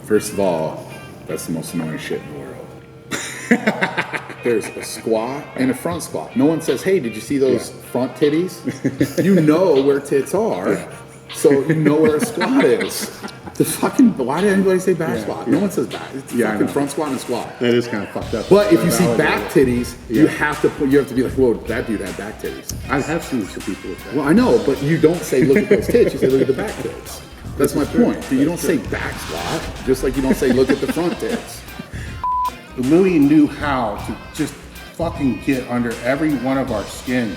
First of all, that's the most annoying shit in the world. There's a squat and a front squat. No one says, hey, did you see those front titties? You know where tits are, so you know where a squat is. Why did anybody say back squat? No one says back. It's fucking front squat and squat. That is kind of fucked up. But if you see back titties, you have to be like, whoa, that dude had back titties. I have seen some people with that. Well, I know, but you don't say look at those tits, you say look at the back tits. That's my point. You don't say back squat, just like you don't say look at the front tits. Louis knew how to just fucking get under every one of our skins.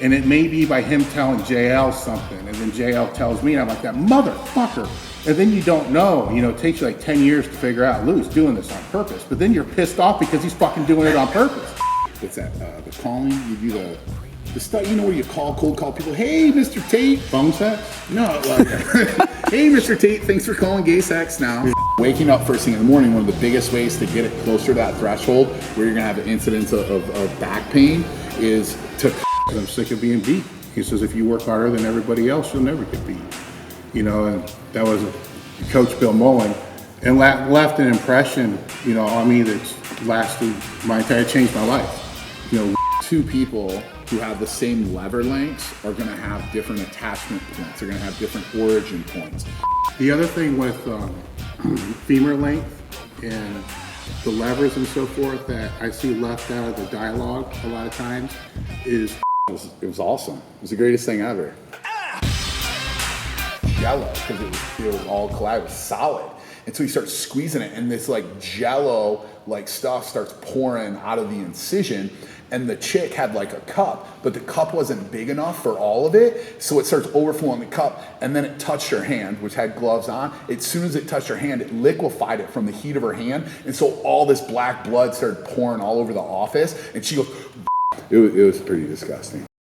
And it may be by him telling JL something, and then JL tells me, and I'm like, that motherfucker. And then you don't know, it takes you like 10 years to figure out Louis doing this on purpose. But then you're pissed off because he's fucking doing it on purpose. What's that? The calling? You do the stuff, where you cold call people, hey, Mr. Tate. Phone sex? No, hey, Mr. Tate, thanks for calling Gay Sex now. Waking up first thing in the morning, one of the biggest ways to get it closer to that threshold where you're gonna have an incidence of back pain is to I'm sick of being beat. He says, if you work harder than everybody else, you'll never get beat. And that was Coach Bill Mullen, and left an impression, on me that's lasted my entire, changed my life. Two people who have the same lever lengths are gonna have different attachment points. They're gonna have different origin points. The other thing with femur length and the levers and so forth that I see left out of the dialogue a lot of times is it was awesome. It was the greatest thing ever. Jello, because it was all collided, it was solid. And so he starts squeezing it, and this jello stuff starts pouring out of the incision. And the chick had a cup, but the cup wasn't big enough for all of it, so it starts overflowing the cup, and then it touched her hand, which had gloves on. As soon as it touched her hand, it liquefied it from the heat of her hand, and so all this black blood started pouring all over the office, and she goes, it was pretty disgusting.